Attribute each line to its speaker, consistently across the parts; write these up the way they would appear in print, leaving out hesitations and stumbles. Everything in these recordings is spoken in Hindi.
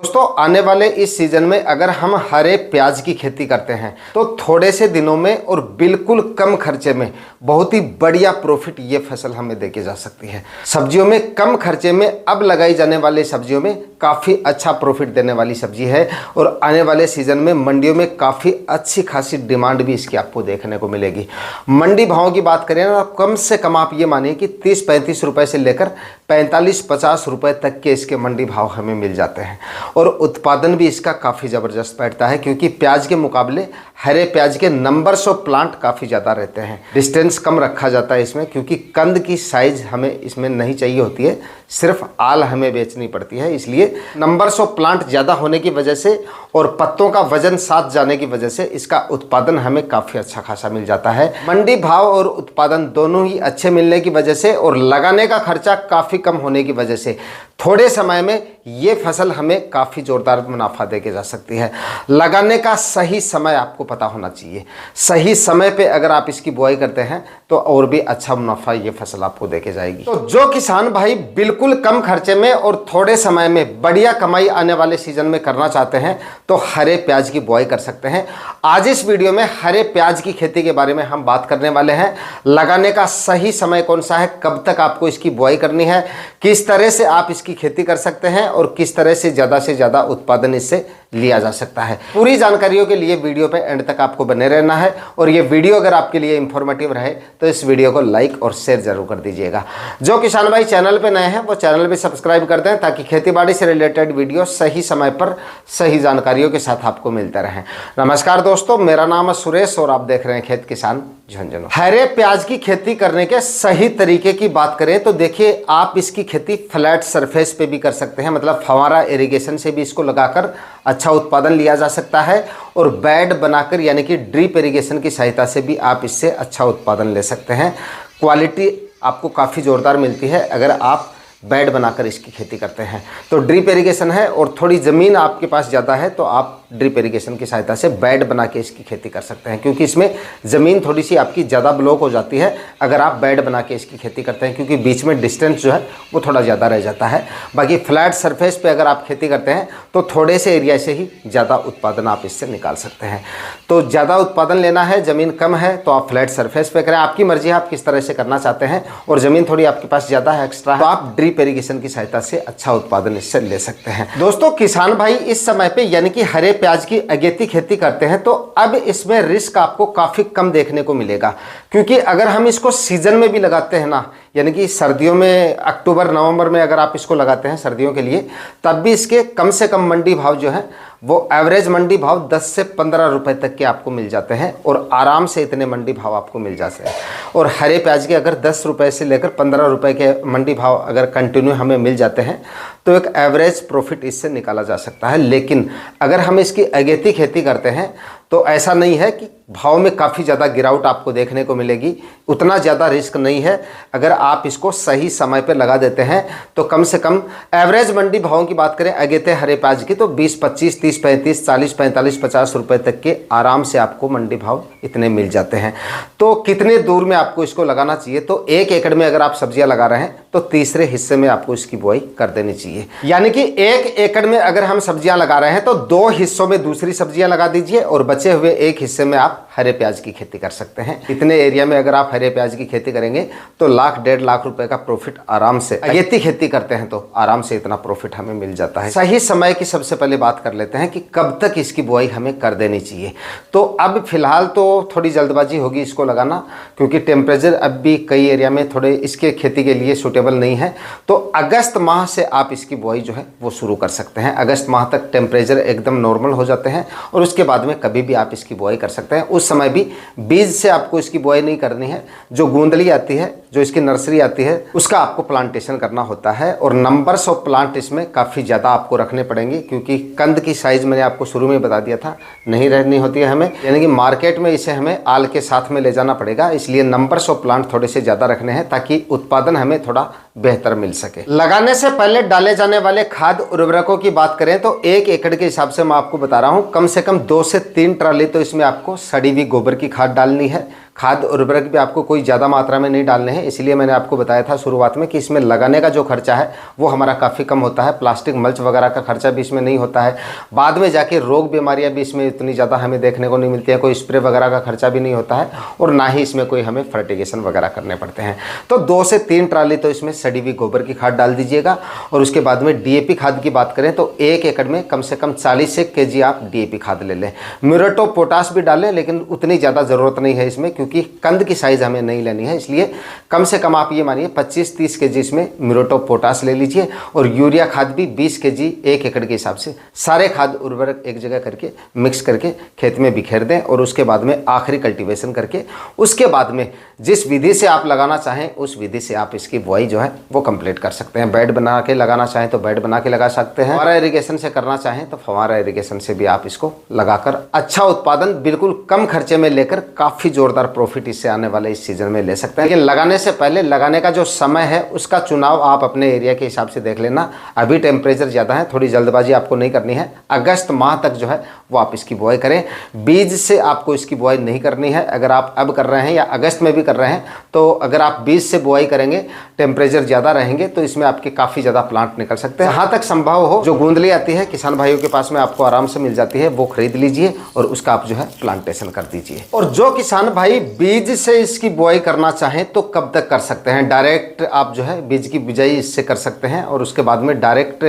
Speaker 1: दोस्तों आने वाले इस सीजन में अगर हम हरे प्याज की खेती करते हैं तो थोड़े से दिनों में और बिल्कुल कम खर्चे में बहुत ही बढ़िया प्रॉफिट ये फसल हमें देके जा सकती है। सब्जियों में कम खर्चे में अब लगाई जाने वाली सब्जियों में काफ़ी अच्छा प्रॉफिट देने वाली सब्जी है और आने वाले सीजन में मंडियों में काफ़ी अच्छी खासी डिमांड भी इसकी आपको देखने को मिलेगी। मंडी भाव की बात करें ना, कम से कम आप ये मानिए कि 30-35 रुपए से लेकर 45-50 रुपए तक के इसके मंडी भाव हमें मिल जाते हैं और उत्पादन भी इसका काफ़ी ज़बरदस्त बैठता है क्योंकि प्याज के मुकाबले हरे प्याज के नंबर्स ऑफ प्लांट काफ़ी ज़्यादा रहते हैं। डिस्टेंस कम रखा जाता है इसमें क्योंकि कंद की साइज हमें इसमें नहीं चाहिए होती है, सिर्फ आल हमें बेचनी पड़ती है। इसलिए नंबर्स ऑफ प्लांट ज़्यादा होने की वजह से और पत्तों का वजन साथ जाने की वजह से इसका उत्पादन हमें काफ़ी अच्छा खासा मिल जाता है। मंडी भाव और उत्पादन दोनों ही अच्छे मिलने की वजह से और लगाने का खर्चा काफ़ी कम होने की वजह से थोड़े समय में ये फसल हमें काफ़ी ज़ोरदार मुनाफा देके जा सकती है। लगाने का सही समय आपको पता होना चाहिए। सही समय पे अगर आप इसकी बुआई करते हैं तो और भी अच्छा मुनाफा ये फसल आपको देके जाएगी। तो जो किसान भाई बिल्कुल कम खर्चे में और थोड़े समय में बढ़िया कमाई आने वाले सीजन में करना चाहते हैं तो हरे प्याज की बुआई कर सकते हैं। आज इस वीडियो में हरे प्याज की खेती के बारे में हम बात करने वाले हैं। लगाने का सही समय कौन सा है, कब तक आपको इसकी बुआई करनी है, किस तरह से आप इसकी खेती कर सकते हैं और किस तरह से ज़्यादा उत्पादन इससे लिया जा सकता है। पूरी जानकारियों के लिए वीडियो पे एंड तक आपको बने रहना है और ये वीडियो अगर आपके लिए इंफॉर्मेटिव रहे तो इस वीडियो को लाइक और शेयर जरूर कर दीजिएगा। जो किसान भाई चैनल पे नए हैं वो चैनल भी सब्सक्राइब कर दें ताकि खेतीबाड़ी से रिलेटेड वीडियो सही समय पर सही जानकारियों के साथ आपको मिलते रहें। नमस्कार दोस्तों, मेरा नाम है सुरेश और आप देख रहे हैं खेत किसान झुंझुनू। हरे प्याज की खेती करने के सही तरीके की बात करें तो देखिए, आप इसकी खेती फ्लैट सरफेस पे भी कर सकते हैं, मतलब फव्वारा इरिगेशन से भी इसको लगाकर अच्छा उत्पादन लिया जा सकता है और बेड बनाकर यानी कि ड्रिप इरिगेशन की सहायता से भी आप इससे अच्छा उत्पादन ले सकते हैं। क्वालिटी आपको काफ़ी ज़ोरदार मिलती है अगर आप बेड बनाकर इसकी खेती करते हैं। तो ड्रिप इरिगेशन है और थोड़ी ज़मीन आपके पास ज़्यादा है तो आप ड्रिप इरिगेशन की सहायता से बेड बना के इसकी खेती कर सकते हैं क्योंकि इसमें ज़मीन थोड़ी सी आपकी ज़्यादा ब्लॉक हो जाती है अगर आप बेड बना के इसकी खेती करते हैं क्योंकि बीच में डिस्टेंस जो है वो थोड़ा ज़्यादा रह जाता है। बाकी फ्लैट सरफेस पे अगर आप खेती करते हैं तो थोड़े से एरिया से ही ज़्यादा उत्पादन आप इससे निकाल सकते हैं। तो ज़्यादा उत्पादन लेना है, ज़मीन कम है तो आप फ्लैट सरफेस पे करें, आपकी मर्जी है आप किस तरह से करना चाहते हैं। और ज़मीन थोड़ी आपके पास ज़्यादा है, एक्स्ट्रा है, तो आप ड्रिप इरिगेशन की सहायता से अच्छा उत्पादन इससे ले सकते हैं। दोस्तों किसान भाई इस समय पे यानी कि हरे प्याज की अगेती खेती करते हैं तो अब इसमें रिस्क आपको काफी कम देखने को मिलेगा क्योंकि अगर हम इसको सीजन में भी लगाते हैं ना, यानी कि सर्दियों में अक्टूबर नवंबर में अगर आप इसको लगाते हैं सर्दियों के लिए, तब भी इसके कम से कम मंडी भाव जो है वो एवरेज मंडी भाव 10 से 15 रुपए तक के आपको मिल जाते हैं और आराम से इतने मंडी भाव आपको मिल जाते हैं। और हरे प्याज के अगर 10 रुपए से लेकर 15 रुपए के मंडी भाव अगर कंटिन्यू हमें मिल जाते हैं तो एक एवरेज प्रॉफिट इससे निकाला जा सकता है। लेकिन अगर हम इसकी अगेती खेती करते हैं तो ऐसा नहीं है कि भाव में काफ़ी ज़्यादा गिरावट आपको देखने को मिलेगी, उतना ज़्यादा रिस्क नहीं है। अगर आप इसको सही समय पर लगा देते हैं तो कम से कम एवरेज मंडी भावों की बात करें अगेते हरे प्याज की तो 20-25, 30-35, 40-45, 50 रुपए तक के आराम से आपको मंडी भाव इतने मिल जाते हैं। तो कितने दूर में आपको इसको लगाना चाहिए, तो 1 एकड़ में अगर आप सब्जियां लगा रहे हैं तो तीसरे हिस्से में आपको इसकी बुआई कर देनी चाहिए। यानी कि 1 एकड़ में अगर हम सब्जियां लगा रहे हैं तो 2 हिस्सों में दूसरी सब्जियां लगा दीजिए और बचे हुए 1 हिस्से में आप हरे प्याज की खेती कर सकते हैं। इतने एरिया में अगर आप हरे प्याज की खेती करेंगे तो 1-1.5 लाख रुपए का प्रॉफिट आराम से, अगेती खेती करते हैं तो आराम से इतना प्रॉफिट हमें मिल जाता है। सही समय की सबसे पहले बात कर लेते हैं कि कब तक इसकी बुआई हमें कर देनी चाहिए। तो अब फिलहाल तो थोड़ी जल्दबाजी होगी इसको लगाना क्योंकि टेम्परेचर अब भी कई एरिया में थोड़े इसके खेती के लिए सूटेबल नहीं है। तो अगस्त माह से आप इसकी बुआई जो है वो शुरू कर सकते हैं। अगस्त माह तक टेम्परेचर एकदम नॉर्मल हो जाते हैं और उसके बाद में कभी भी आप इसकी बुआई कर सकते हैं। उस समय भी बीज से आपको इसकी बुआई नहीं करनी है, जो गूंदली आती है, जो इसकी नर्सरी आती है, उसका आपको प्लांटेशन करना होता है। और नंबर्स ऑफ प्लांट इसमें काफ़ी ज़्यादा आपको रखने पड़ेंगे क्योंकि कंद की साइज़ मैंने आपको शुरू में बता दिया था नहीं रहनी होती है हमें, यानी कि मार्केट में इसे हमें आल के साथ में ले जाना पड़ेगा। इसलिए नंबर्स ऑफ प्लांट थोड़े से ज़्यादा रखने हैं ताकि उत्पादन हमें थोड़ा बेहतर मिल सके। लगाने से पहले डाले जाने वाले खाद उर्वरकों की बात करें तो 1 एकड़ के हिसाब से मैं आपको बता रहा हूं, कम से कम 2 से 3 ट्राली तो इसमें आपको सड़ी हुई गोबर की खाद डालनी है। खाद उर्वरक भी आपको कोई ज़्यादा मात्रा में नहीं डालने हैं, इसलिए मैंने आपको बताया था शुरुआत में कि इसमें लगाने का जो खर्चा है वो हमारा काफ़ी कम होता है। प्लास्टिक मल्च वगैरह का खर्चा भी इसमें नहीं होता है। बाद में जाके रोग बीमारियां भी इसमें इतनी ज़्यादा हमें देखने को नहीं मिलती है। कोई स्प्रे वगैरह का खर्चा भी नहीं होता है और ना ही इसमें कोई हमें फर्टिगेशन वगैरह करने पड़ते हैं। तो 2 से 3 ट्राली तो इसमें सड़ी हुई गोबर की खाद डाल दीजिएगा। और उसके बाद में DAP खाद की बात करें तो 1 एकड़ में कम से कम 40 से kg आप DAP खाद ले लें। म्यूरेट ऑफ पोटाश भी डालें, लेकिन उतनी ज़्यादा ज़रूरत नहीं है इसमें, क्योंकि कंद की साइज हमें नहीं लेनी है। इसलिए कम से कम आप ये मानिए 25-30 kg इसमें म्यूरेट ऑफ पोटाश ले लीजिए। और यूरिया खाद भी 20 kg 1 एकड़ के हिसाब से सारे खाद उर्वरक एक जगह करके मिक्स करके खेत में बिखेर दें। और उसके बाद में आखिरी कल्टीवेशन करके उसके बाद में जिस विधि से आप लगाना चाहें उस विधि से आप इसकी बुआई जो है वो कंप्लीट कर सकते हैं। बेड बना के लगाना चाहें तो बेड बना के लगा सकते हैं। फव्वारा इरिगेशन से करना चाहें तो फव्वारा इरिगेशन से भी आप इसको लगाकर अच्छा उत्पादन बिल्कुल कम खर्चे में लेकर काफ़ी जोरदार प्रॉफिट इससे आने वाले इस सीजन में ले सकते हैं। लेकिन लगाने से पहले लगाने का जो समय है उसका चुनाव आप अपने एरिया के हिसाब से देख लेना। अभी टेम्परेचर ज़्यादा है, थोड़ी जल्दबाजी आपको नहीं करनी है। अगस्त माह तक जो है वो आप इसकी बुआई करें। बीज से आपको इसकी बुआई नहीं करनी है। अगर आप अब कर रहे हैं या अगस्त में भी कर रहे हैं तो अगर आप बीज से बुआई करेंगे, टेम्परेचर ज़्यादा रहेंगे तो इसमें आपके काफ़ी ज़्यादा प्लांट निकल सकते हैं। जहाँ तक संभव हो जो गूंदली आती है किसान भाइयों के पास में आपको आराम से मिल जाती है, वो खरीद लीजिए और उसका आप जो है प्लांटेशन कर दीजिए। और जो किसान भाई बीज से इसकी बुआई करना चाहें तो कब तक कर सकते हैं? डायरेक्ट आप जो है बीज की बिजाई इससे कर सकते हैं और उसके बाद में डायरेक्ट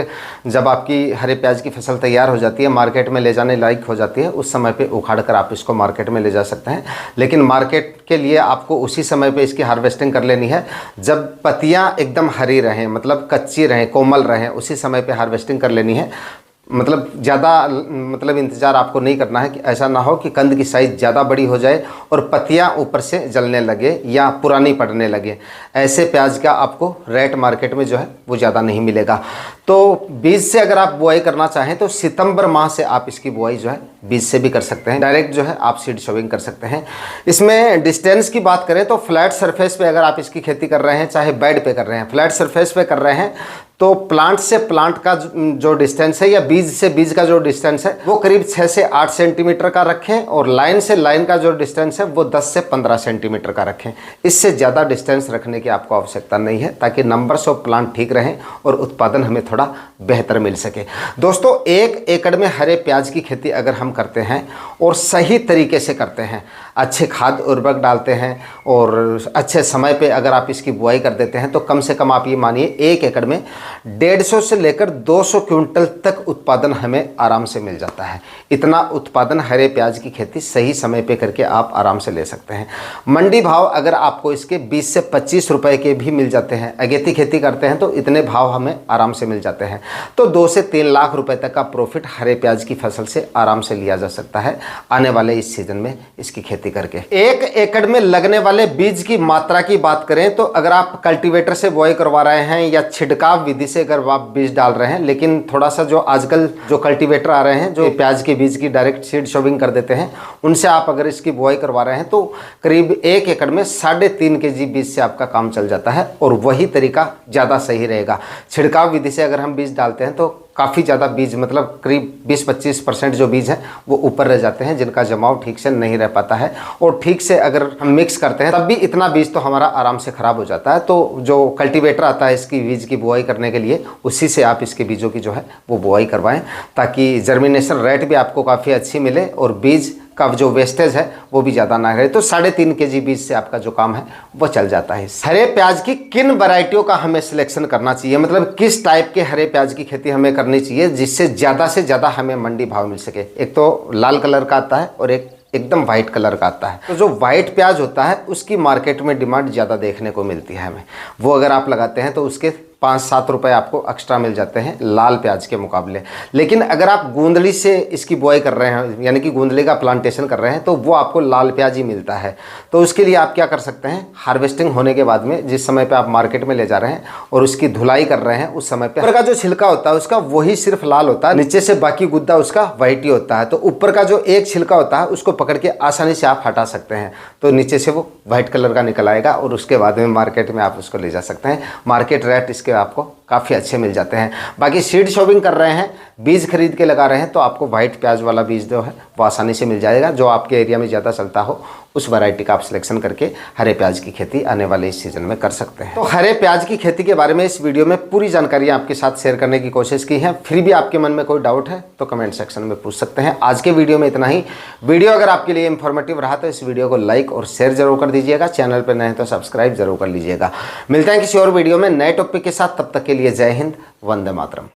Speaker 1: जब आपकी हरे प्याज की फसल तैयार हो जाती है, मार्केट में ले जाने लायक हो जाती है, उस समय पे उखाड़ कर आप इसको मार्केट में ले जा सकते हैं। लेकिन मार्केट के लिए आपको उसी समय पे इसकी हार्वेस्टिंग कर लेनी है जब पत्तियां एकदम हरी रहें, मतलब कच्ची रहें, कोमल रहें, उसी समय पे हार्वेस्टिंग कर लेनी है। मतलब ज़्यादा इंतज़ार आपको नहीं करना है कि ऐसा ना हो कि कंद की साइज़ ज़्यादा बड़ी हो जाए और पत्तियां ऊपर से जलने लगे या पुरानी पड़ने लगे। ऐसे प्याज का आपको रेट मार्केट में जो है वो ज़्यादा नहीं मिलेगा। तो बीज से अगर आप बुआई करना चाहें तो सितंबर माह से आप इसकी बुआई जो है बीज से भी कर सकते हैं। डायरेक्ट जो है आप सीड सोविंग कर सकते हैं। इसमें डिस्टेंस की बात करें तो फ्लैट सरफेस पे अगर आप इसकी खेती कर रहे हैं, चाहे बेड पे कर रहे हैं, फ्लैट सरफेस पे कर रहे हैं तो प्लांट से प्लांट का जो डिस्टेंस है या बीज से बीज का जो डिस्टेंस है वो करीब 6 से 8 सेंटीमीटर का रखें और लाइन से लाइन का जो डिस्टेंस है वो 10 से 15 सेंटीमीटर का रखें। इससे ज़्यादा डिस्टेंस रखने की आपको आवश्यकता नहीं है ताकि नंबर्स ऑफ प्लांट ठीक रहें और उत्पादन हमें थोड़ा बेहतर मिल सके। दोस्तों 1 एकड़ में हरे प्याज की खेती अगर हम करते हैं और सही तरीके से करते हैं, अच्छे खाद उर्वरक डालते हैं और अच्छे समय पे अगर आप इसकी बुआई कर देते हैं तो कम से कम आप ये मानिए 1 एकड़ में 150 से लेकर 200 क्विंटल तक उत्पादन हमें आराम से मिल जाता है। इतना उत्पादन हरे प्याज की खेती सही समय पे करके आप आराम से ले सकते हैं। मंडी भाव अगर आपको इसके 20 से 25 रुपए के भी मिल जाते हैं, अगेती खेती करते हैं तो इतने भाव हमें आराम से मिल जाते हैं। तो 2 से 3 लाख रुपए तक का प्रॉफिट हरे प्याज की फसल से आराम से लिया जा सकता है आने वाले इस सीजन में इसकी खेती करके। 1 एकड़ में लगने वाले बीज की मात्रा की बात करें तो अगर आप कल्टीवेटर से बुआई करवा रहे हैं या छिड़काव विधि से अगर आप बीज डाल रहे हैं, लेकिन थोड़ा सा जो आजकल जो कल्टीवेटर आ रहे हैं जो प्याज के बीज की डायरेक्ट सीड सोविंग कर देते हैं, उनसे आप अगर इसकी बुआई करवा रहे हैं तो करीब 1 एकड़ में 3.5 kg बीज से आपका काम चल जाता है और वही तरीका ज़्यादा सही रहेगा। छिड़काव विधि से अगर हम बीज डालते हैं तो काफ़ी ज़्यादा बीज मतलब करीब 20-25% जो बीज हैं वो ऊपर रह जाते हैं, जिनका जमाव ठीक से नहीं रह पाता है। और ठीक से अगर हम मिक्स करते हैं तब भी इतना बीज तो हमारा आराम से ख़राब हो जाता है। तो जो कल्टीवेटर आता है इसकी बीज की बुआई करने के लिए, उसी से आप इसके बीजों की जो है वो बुआई करवाएं ताकि जर्मिनेशन रेट भी आपको काफ़ी अच्छी मिले और बीज का जो वेस्टेज है वो भी ज़्यादा ना रहे। तो 3.5 kg बीज से आपका जो काम है वो चल जाता है। हरे प्याज की किन वैरायटियों का हमें सिलेक्शन करना चाहिए, मतलब किस टाइप के हरे प्याज की खेती हमें करनी चाहिए जिससे ज़्यादा से ज़्यादा हमें मंडी भाव मिल सके? एक तो लाल कलर का आता है और एक एकदम वाइट कलर का आता है। तो जो वाइट प्याज होता है उसकी मार्केट में डिमांड ज़्यादा देखने को मिलती है हमें। वो अगर आप लगाते हैं तो उसके 5-7 रुपए आपको एक्स्ट्रा मिल जाते हैं लाल प्याज के मुकाबले। लेकिन अगर आप गूंदली से इसकी बुआई कर रहे हैं, यानी कि गूंदली का प्लांटेशन कर रहे हैं, तो वो आपको लाल प्याज ही मिलता है। तो उसके लिए आप क्या कर सकते हैं, हार्वेस्टिंग होने के बाद में जिस समय पे आप मार्केट में ले जा रहे हैं और उसकी धुलाई कर रहे हैं, उस समय पे ऊपर का जो छिलका होता है उसका वही सिर्फ लाल होता है, नीचे से बाकी गुद्दा उसका वाइट ही होता है। तो ऊपर का जो एक छिलका होता है उसको पकड़ के आसानी से आप हटा सकते हैं, तो नीचे से वो व्हाइट कलर का निकल आएगा और उसके बाद में मार्केट में आप उसको ले जा सकते हैं। मार्केट रेट इसके आपको काफ़ी अच्छे मिल जाते हैं। बाकी सीड शॉपिंग कर रहे हैं, बीज खरीद के लगा रहे हैं, तो आपको वाइट प्याज वाला बीज जो है वो आसानी से मिल जाएगा। जो आपके एरिया में ज़्यादा चलता हो उस वैरायटी का आप सिलेक्शन करके हरे प्याज की खेती आने वाले इस सीजन में कर सकते हैं। तो हरे प्याज की खेती के बारे में इस वीडियो में पूरी जानकारी आपके साथ शेयर करने की कोशिश की है। फिर भी आपके मन में कोई डाउट है तो कमेंट सेक्शन में पूछ सकते हैं। आज के वीडियो में इतना ही। वीडियो अगर आपके लिए इंफॉर्मेटिव रहा तो इस वीडियो को लाइक और शेयर जरूर कर दीजिएगा। चैनल पर नए हैं तो सब्सक्राइब जरूर कर लीजिएगा। मिलते हैं किसी और वीडियो में नए टॉपिक के साथ, तब तक के लिए जय हिंद, वंदे मातरम।